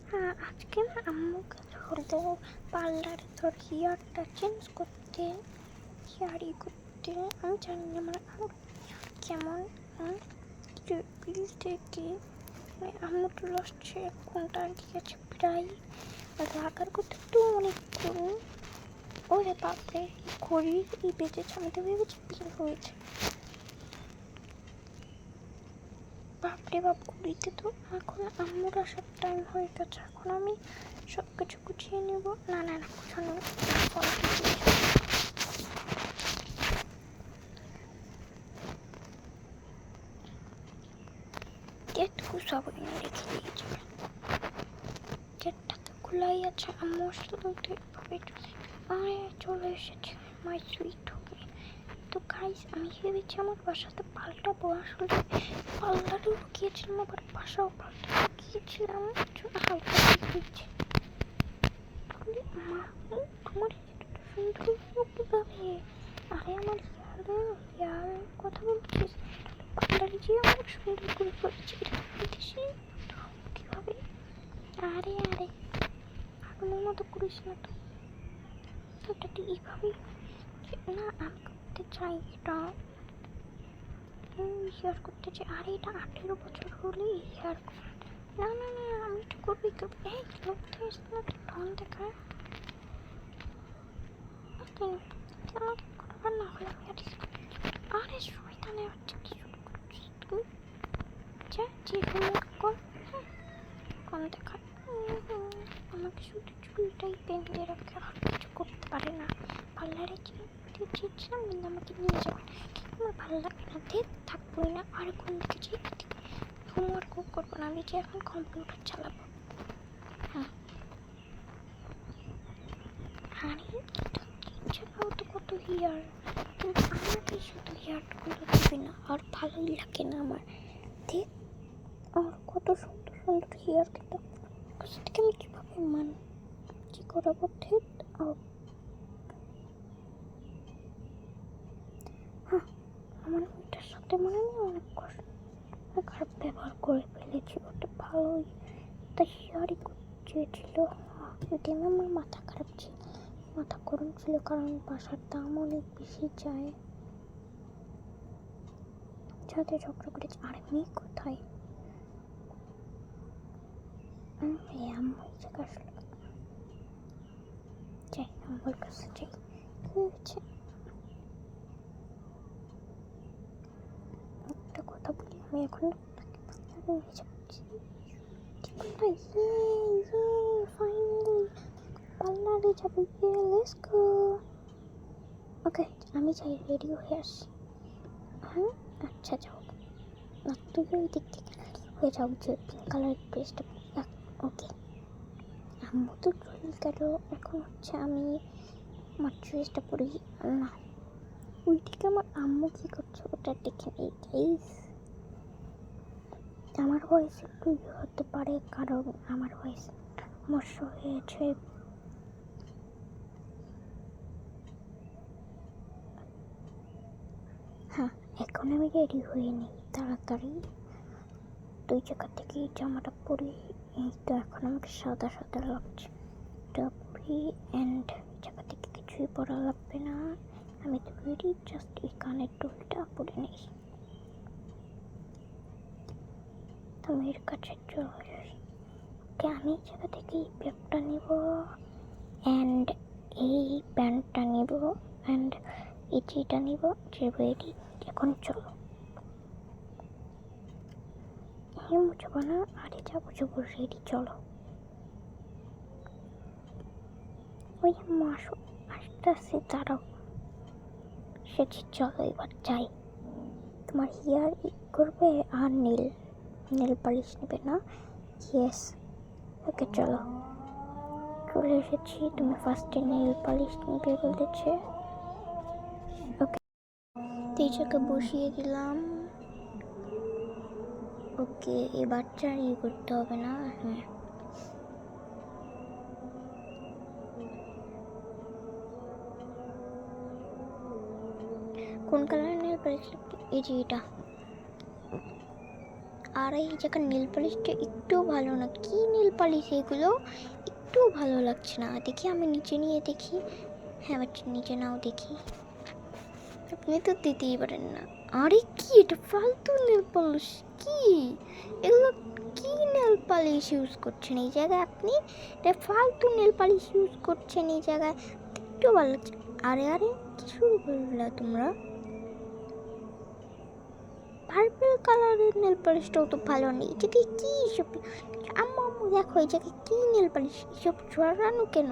হ্যাঁ, আজকে না আম্মুকে হলো পার্লারে তোর হেয়ারটা চেঞ্জ করতে, হেয়ারই করতে। আমি জানি না মানে আম্মু কেমন বিল থেকে মানে আম্মু তো আসছে কোনটা গিয়েছে প্রায় লাগার করতে তো অনেকক্ষণ। ওরে বাপরে ঘড়ির এই বেজেছে, আমি তো ভেবেছি বিল হয়েছে। বাপরে বাপ, ঘুরিতে তো এখন আম্মুর আসার টাইম হয়ে গেছে। এখন আমি সব কিছু গুছিয়ে নেবো। না না না, গুছানো গেট গুছাবো না, রেখে দিয়েছি। গেটটা তো খোলাই আছে, আম্মু আসলে তো এভাবে চলে এসেছে মাই সুইট হবে। তো গাইস, আমি ভেবেছি আমার বাসাতে পাল্টাবো। আসলে পাল্টাতেও গিয়েছিলাম, আবার বাসাও পাল্টাতে গিয়েছিলাম, হালকা হয়েছে। তোমার সুন্দর কিভাবে? আরে আমার হেয়ারের কথা বলছিস? পার্লারে যে আমার সুন্দর করে করেছি কিভাবে? আরে আরে আগুনের মতো করিস না তো, এটা তুই এইভাবে না। আমি করতে চাই এটা, হেয়ার করতে চাই। আরে এটা 18 বছর হলে হেয়ার। না না না, আমি এটা করবি করবি। এই লোক তো এসে না, ঢং দেখায়। না হলে আরে শয়তানে হচ্ছে কি শুরু করছিস তুই? যা যে হোমওয়ার্ক কর। কোন দেখায় আমাকে শুধু চুলটাই বেঁধে রাখে, আর কিছু করতে পারে না। পার্লারে চেয়েছিলাম কিন্তু আমাকে নিয়ে যাবে, আমার ভালো লাগে না, থাকবোই না। আর কোন দিকে যে হোমওয়ার্কও করবো না, আমি যে এখন কম্পিউটার চালাবো। হ্যাঁ, আরে ছাড়াও তো কত হেয়ার, কিন্তু আমাকে শুধু হেয়ারগুলো দিবে না, আর ভালোই লাগে না আমার। দেখ আর কত সুন্দর সুন্দর হেয়ার, কিন্তু কাছে থেকে আমি কীভাবে কি করাবো? ঠিক হ্যাঁ, আমার ওইটার সাথে মানে অনেক কষ্ট, খারাপ ব্যবহার করে ফেলেছি। ওটা ভালোই তাই হেয়ারই চেয়েছিল। ওইদিন আমার মাথা খারাপ ছিল, মাথা গরম ছিল, কারণ বাসার দাম অনেক বেশি যায়। যাতে ঝগড়া করেছি। আরে মেয়ে কোথায়? আম্মু জায়গা আসলো, যাই আম্মুর কাছে যাই। কি হয়েছে? একটা কথা বলি, আমি এখন পার্লারে যাবো, লেটস গো। ওকে, আমি যাই, রেডি হয়ে আসি। হ্যাঁ আচ্ছা, যাও না, তুই ওই দিক থেকে হয়ে যাও, যে পিঙ্ক কালারের ড্রেসটা। ওকে, আম্মু তো চলে গেল, এখন হচ্ছে আমি আমার ড্রেসটা পরি। না, ওইদিকে আমার আম্মু কি করছে ওটা দেখে নেই গাইস। আমার ভয়েস একটু হতে পারে, কারণ আমার ভয়েস সমস্যা হয়েছে। হ্যাঁ, এখন আমি রেডি হয়ে নিই তাড়াতাড়ি, দুই জায়গা থেকে জামাটা পরি। এই তো এখন আমাকে সাদা সাদা লাগছে, এটা পরি। অ্যান্ড এই জায়গা থেকে কিছুই পরা লাগবে না, আমি তো রেডি। জাস্ট এই কানের দুলটা পরে নিই। আমি এর কাছে চলে যাই। ওকে, আমি এই জায়গা থেকে এই ব্যাগটা নিব, অ্যান্ড এই প্যান্টটা নিব, অ্যান্ড এই যেটা নিব, যে রেডি। এখন চলো, মুছবো না, আরে যাবো যাবো, রেডি চলো। ওই মাসো আস্তে আস্তে দাঁড়াও, সেটি চলো এবার যাই। তোমার হেয়ার করবে আর নীল পালিশ নেবে না? ইয়েস, ওকে চলো, চলে এসেছি। তুমি ফার্স্টে নেল পালিশ নিবে বলেছে। ওকে, টিচারকে বসিয়ে দিলাম। ওকে, এবার চার করতে হবে না। হ্যাঁ, কোন কালারের নেল পালিশ? এই যে এটা। আর এই জায়গার নেল পালিশটা একটু ভালো না। কি নেল পালিশ এগুলো, একটু ভালো লাগছে না। দেখি আমি নিচে নিয়ে দেখি। হ্যাঁ বাচ্চা নিচে নাও দেখি। আপনি তো দিতেই পারেন না। আরে কি এটা ফালতু নেল পালিশ, কি এগুলো, কি নেল পালিশ ইউজ করছেন এই জায়গায় আপনি? এটা ফালতু নেল পালিশ ইউজ করছেন এই জায়গায়, একটু ভালো লাগছে। আরে আরে কি শুরু করলে তোমরা? পার্পল কালারের নেল পালিশটাও তো ভালো নেই। এটা কি সব? আম্মু আম্মু দেখো এই জায়গায় কি নেল পালিশ, এসব ছড়ানো কেন?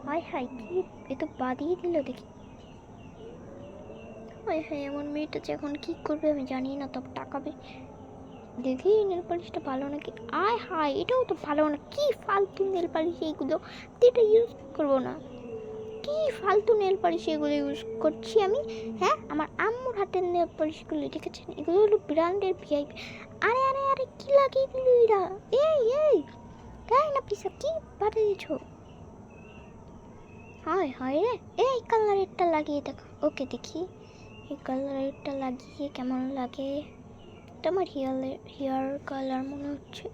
হায় হায় কি এ তো বাদিয়ে দিল দেখি। হায় হায় আমার মেয়েটা যে এখন কি করবে আমি জানি না, তবে টাকাবে দেখি নেল পালিশটা ভালো নাকি। আয় হায় এটাও তো ভালো না, কি ফালতু নেল পালিশ এইগুলো, এটা ইউজ করবো না। কি ফালতু নেল পালিশ এগুলো ইউজ করছি আমি? হ্যাঁ আমার আম্মুর হাতের নেল পালিশগুলো দেখেছেন, এগুলো হলো ব্র্যান্ডের ভিআইপি। আরে আরে আরে কি লাগিয়ে দিল এরা? এই এই তাই না পিসা, কি বাড়িয়েছ? হায় হায় রে, এই কালারেরটা লাগিয়ে দেখো। ওকে দেখি এই কালারেরটা লাগিয়ে কেমন লাগে। এটা আমার হেয়ার কালার মনে হচ্ছে।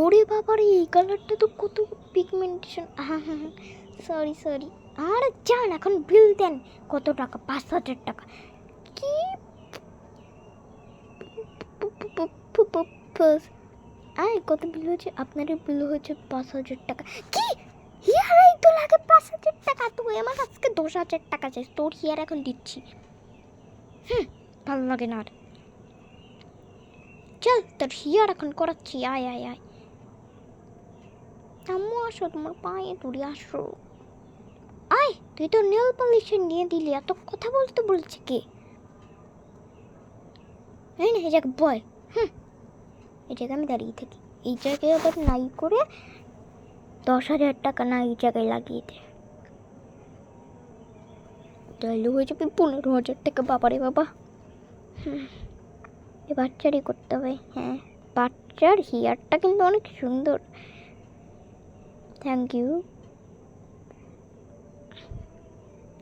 ওরে বাবারে এই কালারটা তো কত পিগমেন্টেশন। হ্যাঁ হ্যাঁ হ্যাঁ সরি সরি। আর যান এখন বিল দেন। কত টাকা? 5,000 টাকা। কি আয় কত বিল হয়েছে? আপনারই বিল হয়েছে 5,000 টাকা। কি হিয়ার এই তো লাগে 5,000 টাকা? তুই আমার আজকে 10,000 টাকা চাইছ, তোর হিয়ার এখন দিচ্ছি। ভালো লাগে না আর। চল তোর হিয়ার এখন করাচ্ছি, আয় আয় আয়। আম্মু আসো, তোমার পায়ে ধরে আসো। আয় তুই তো নেল পলিশ নিয়ে দিলি, এত কথা বলতে বলছে কে? এই না এই জায়গায় বয়। এই জায়গায় আমি দাঁড়িয়ে থাকি, এই জায়গায় আবার নাই করে 10,000 টাকা না এই জায়গায় লাগিয়ে দে, তাহলে হয়ে যাবে 15,000 টাকা। বাবারে বাবা, এ বাচ্চারই করতে হবে। হ্যাঁ বাচ্চার হিয়ারটা কিন্তু অনেক সুন্দর। Thank you.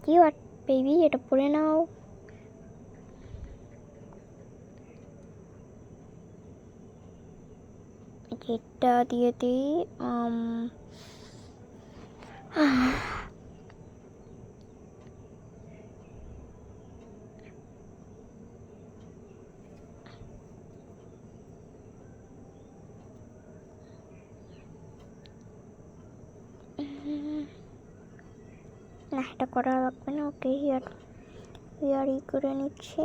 কি বেবি এটা পরে নাও। এটা দিয়ে দিই। না এটা করা লাগবে না। ওকে হিয়ার ই করে নিচ্ছি,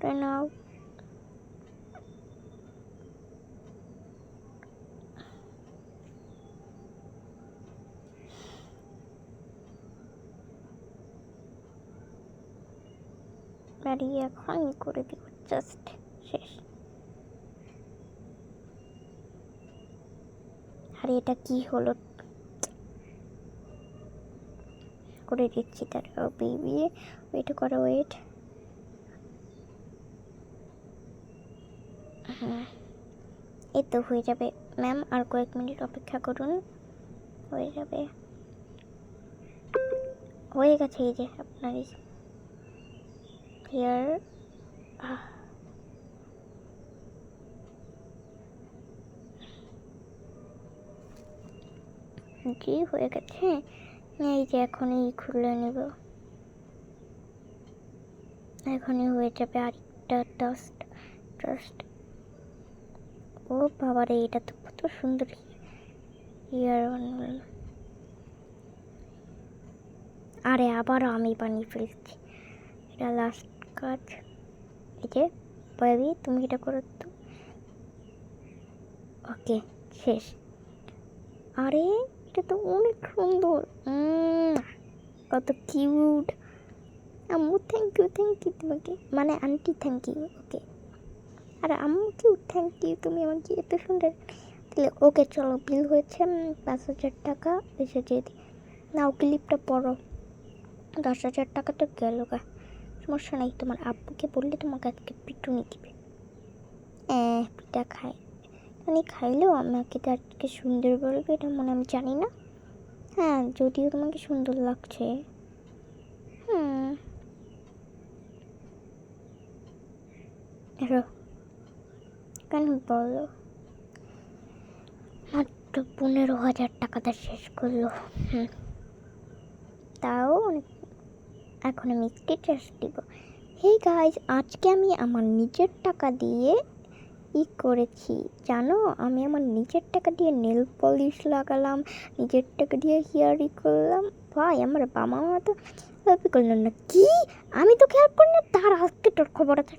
করে নাও। দাঁড়িয়ে এখন ই করে দিব, জাস্ট শেষ। আরে এটা কি হলো, করে দিচ্ছি। তার বেবি ওয়েট করো, ওয়েট। হ্যাঁ এই তো হয়ে যাবে ম্যাম, আর কয়েক মিনিট অপেক্ষা করুন, হয়ে যাবে। হয়ে গেছে এই যে আপনার হেয়ার। জি হয়ে গেছে। এই যে এখনই খুলে নেব, এখনই হয়ে যাবে। আরেকটা ডাস্ট ডাস্ট। ও বাবারে এটা তো কত সুন্দর হেয়ার বানাল। আরে আবারও আমি বানিয়ে ফেলছি, এটা লাস্ট কাজ। এই যে বেবি তুমি এটা করো তো। ওকে শেষ। আরে এটা তো অনেক সুন্দর, কত কিউট। আম্মু থ্যাংক ইউ তোমাকে, মানে আন্টি থ্যাংক ইউ। ওকে আর আম্মু কিউ থ্যাংক ইউ, তুমি আমাকে এত সুন্দর দিলে। ওকে চলো বিল হয়েছে 5,000 টাকা এসেছে। নাও ক্লিপটা পড়ো। 10,000 টাকা তো গেল গা, সমস্যা নাই। তোমার আব্বুকে বললে তোমাকে আজকে পিটুনি দিবে। পিঠা খায় মানে খাইলেও আমাকে তো আজকে সুন্দর বলবে, এটা মনে আমি জানি না। হ্যাঁ যদিও তোমাকে সুন্দর লাগছে। এসো, কেন বলো? মাত্র 15,000 টাকাটা শেষ করলো। তাও অনেক। এখন আমি স্টেটাস দিব, হে গাইজ, আজকে আমি আমার নিজের টাকা দিয়ে করেছি জানো। আমি আমার নিজের টাকা দিয়ে নেল পলিশ লাগালাম, নিজের টাকা দিয়ে হেয়ারই করলাম। ভাই আমার বাবা মা তো হেল্প করলো না। কি? আমি তো হেল্প করি না, তার আজকে তোর খবর আছে।